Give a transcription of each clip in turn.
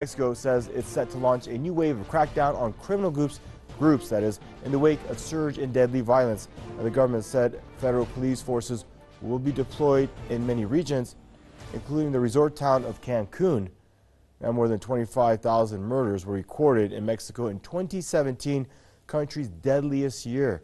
Mexico says it's set to launch a new wave of crackdown on criminal groups that is, in the wake of surge in deadly violence. The government said federal police forces will be deployed in many regions, including the resort town of Cancun. Now, more than 25,000 murders were recorded in Mexico in 2017, country's deadliest year.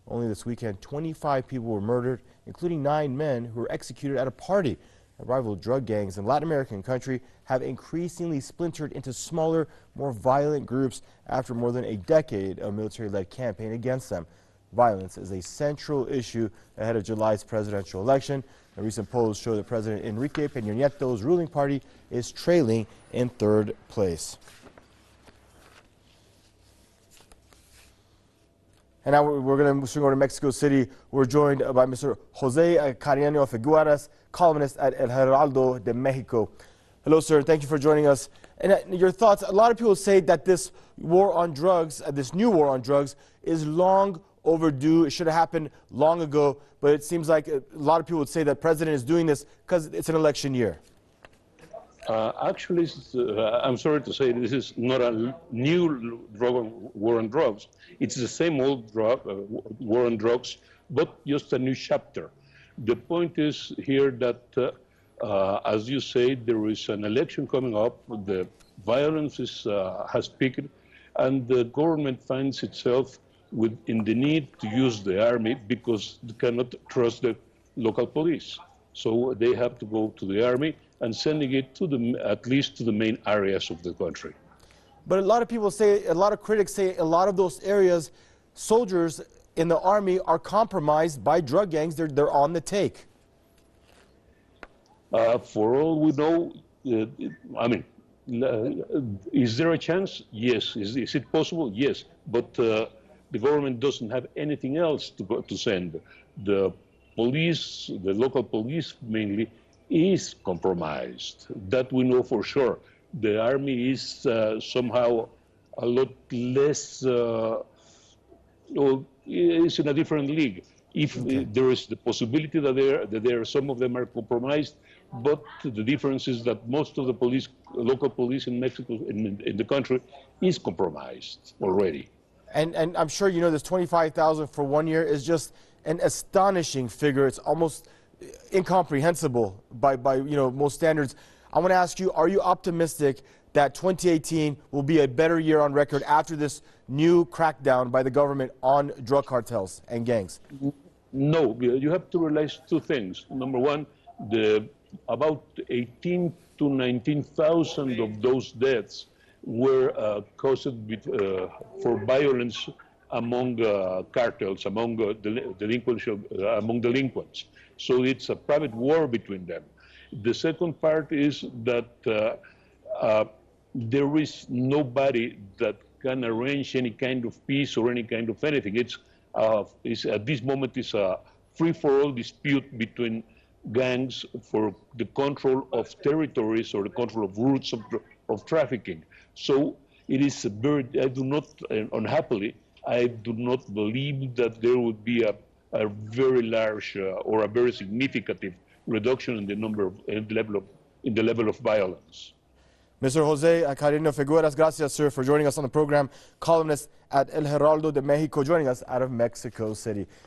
Only this weekend, 25 people were murdered, including 9 men who were executed at a party. Rival drug gangs in Latin American country have increasingly splintered into smaller, more violent groups after more than a decade of military-led campaign against them. Violence is a central issue ahead of July's presidential election. A recent polls show that President Enrique Pena Nieto's ruling party is trailing in 3rd place. And now we're going to swing over to Mexico City. We're joined by Mr. Jose Carreño Figueras, columnist at El Heraldo de Mexico. Hello, sir. Thank you for joining us. And your thoughts, a lot of people say that this war on drugs, this new war on drugs, is long overdue. It should have happened long ago. But it seems like a lot of people would say that the president is doing this because it's an election year. Actually, I'm sorry to say this is not a new war on drugs. It's the same old war on drugs, but just a new chapter. The point is here that, as you say, there is an election coming up. The violence has peaked, and the government finds itself in the need to use the army because they cannot trust the local police. So they have to go to the army and sending it to at least to the main areas of the country. But a lot of people say, a lot of critics say a lot of those areas, soldiers in the army are compromised by drug gangs. They're on the take. For all we know, I mean, is there a chance? Yes. Is it possible? Yes. But the government doesn't have anything else to send. The police, the local police mainly, is compromised. That we know for sure. The army is somehow a lot less, is in a different league. If there is the possibility that some of them are compromised, but the difference is that most of the police, local police in Mexico, in the country, is compromised already. And I'm sure you know this 25,000 for 1 year is just an astonishing figure. It's almost incomprehensible by most standards. I want to ask you, are you optimistic that 2018 will be a better year on record after this new crackdown by the government on drug cartels and gangs? No, you have to realize 2 things. Number one, about 18 to 19,000 of those deaths were caused for violence among cartels, among delinquents. So it's a private war between them. The second part is that there is nobody that can arrange any kind of peace or any kind of anything. It's at this moment it's a free-for-all dispute between gangs for the control of territories or the control of routes of trafficking. So it is unhappily, I do not believe that there would be a very large or a very significant reduction in the level of violence. Mr. Jose Carreño Figueras, gracias, sir, for joining us on the program. Columnist at El Heraldo de Mexico, joining us out of Mexico City.